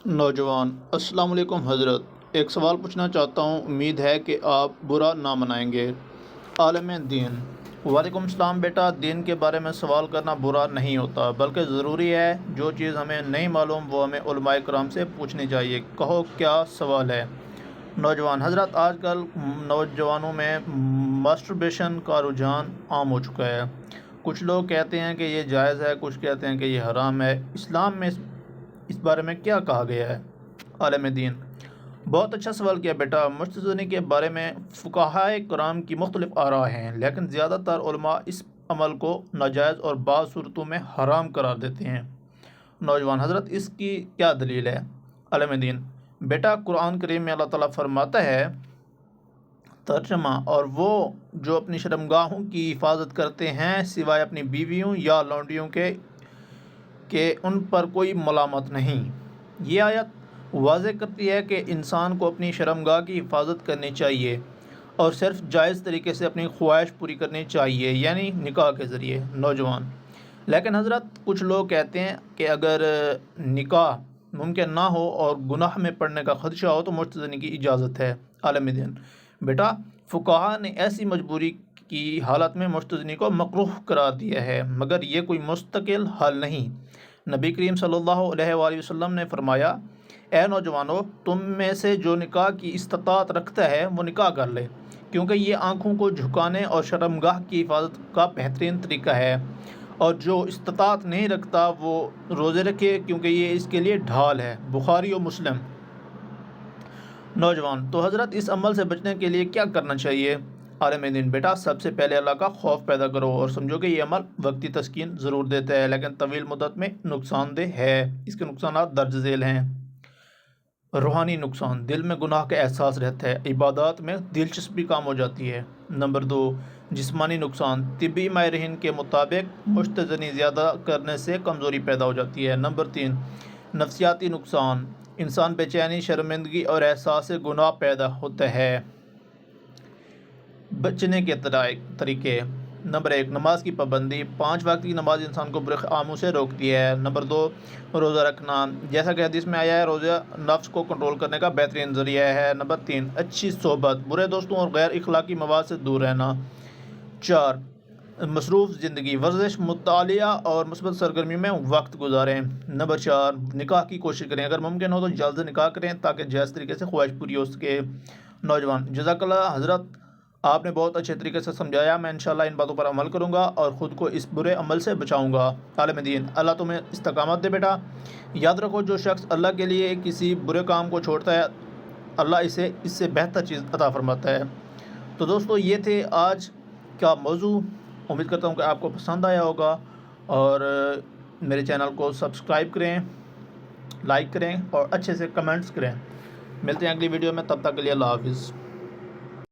नौजवान अस्सलाम वालेकुम हज़रत, एक सवाल पूछना चाहता हूँ। उम्मीद है कि आप बुरा ना मनाएंगे। आलिम दीन। वालेकुम सलाम बेटा, दीन के बारे में सवाल करना बुरा नहीं होता, बल्कि ज़रूरी है। जो चीज़ हमें नहीं मालूम वो हमें उलमाए कराम से पूछनी चाहिए। कहो क्या सवाल है। नौजवान हज़रत, आजकल नौजवानों में मास्टरबेशन का रुझान आम हो चुका है। कुछ लोग कहते हैं कि ये जायज़ है, कुछ कहते हैं कि ये हराम है। इस्लाम में इस बारे में क्या कहा गया है। आलिम दीन। बहुत अच्छा सवाल किया बेटा। मुस्तज़नी के बारे में फ़ुक़हाए कराम की मुख्तलिफ़ आरा हैं, लेकिन ज़्यादातर उलमा इस अमल को नाजायज़ और बाज़ सूरतों में हराम करार देते हैं। नौजवान हज़रत, इसकी क्या दलील है। आलिम दीन। बेटा, कुरान करीम में अल्लाह ताला फरमाता है, तर्जमा, और वो जो अपनी शर्मगाहों की हिफाजत करते हैं सिवाय अपनी बीवियों या लौंडियों के उन पर कोई मलामत नहीं। ये आयत वाज़े करती है कि इंसान को अपनी शर्मगाह की हिफाजत करनी चाहिए और सिर्फ जायज़ तरीके से अपनी ख्वाहिश पूरी करनी चाहिए, यानी निकाह के ज़रिए। नौजवान। लेकिन हज़रत, कुछ लोग कहते हैं कि अगर निकाह मुमकिन ना हो और गुनाह में पड़ने का ख़दशा हो तो मुस्तज़नी की इजाज़त है। आलिम दीन। बेटा, फ़ुक़हा ने ऐसी मजबूरी की हालत में मुस्तज़नी को मकरूह करार दिया है, मगर ये कोई मुस्तकिल हल नहीं। नबी करीम सल्लल्लाहु अलैहि वसल्लम ने फरमाया, ए नौजवानों, तुम में से जो निकाह की इस्तात रखता है वो निकाह कर ले, क्योंकि ये आँखों को झुकाने और शर्मगाह की हिफाजत का बेहतरीन तरीका है। और जो इस्तात नहीं रखता वो रोज़े रखे, क्योंकि ये इसके लिए ढाल है। बुखारी और मुस्लिम। नौजवान। तो हज़रत, इस अमल से बचने के लिए क्या करना चाहिए। आलिम दीन। बेटा, सबसे पहले अल्लाह का खौफ पैदा करो और समझो कि ये अमल वक्ती तस्कीन ज़रूर देता है, लेकिन तवील मुद्दत में नुकसानदेह है। इसके नुकसान दर्ज झेल हैं। रूहानी नुकसान। दिल में गुनाह का एहसास रहता है, इबादत में दिलचस्पी कम हो जाती है। नंबर 2, जिस्मानी नुकसान। तिब्बी माहिरीन के मुताबिक मुस्तज़नी ज़्यादा करने से कमज़ोरी पैदा हो जाती है। नंबर 3, नफसियाती नुकसान। इंसान बेचैनी, शर्मिंदगी और एहसास गुनाह पैदा होता है। बचने के तरीके। नंबर 1, नमाज की पाबंदी। 5 वक्त की नमाज इंसान को बुरे आमों से रोकती है। नंबर 2, रोज़ा रखना। जैसा कि हदीस में आया है, रोज़ा नफ्स को कंट्रोल करने का बेहतरीन ज़रिया है। नंबर 3, अच्छी सोहबत। बुरे दोस्तों और गैर इखलाकी मवाद से दूर रहना। 4, मसरूफ़ ज़िंदगी। वर्जिश, मुतालिया और मुस्बत सरगर्मी में वक्त गुजारें। नंबर 4, निकाह की कोशिश करें। अगर मुमकिन हो तो जल्द निकाह करें ताकि जायज़ तरीके से ख्वाहिश पूरी हो सके। नौजवान। जज़ाकल्लाह हज़रत, आपने बहुत अच्छे तरीके से समझाया। मैं इंशाअल्लाह इन बातों पर अमल करूँगा और ख़ुद को इस बुरे अमल से बचाऊँगा। आलिम दीन। अल्लाह तुम्हें इस्तकामत दे बेटा। याद रखो, जो शख्स अल्लाह के लिए किसी बुरे काम को छोड़ता है, अल्लाह इससे बेहतर चीज़ अता फरमाता है। तो दोस्तों, ये थे आज का मौजू। उम्मीद करता हूँ कि आपको पसंद आया होगा, और मेरे चैनल को सब्सक्राइब करें, लाइक करें और अच्छे से कमेंट्स करें। मिलते हैं अगली वीडियो में, तब तक के लिए अल्लाह हाफ़िज़।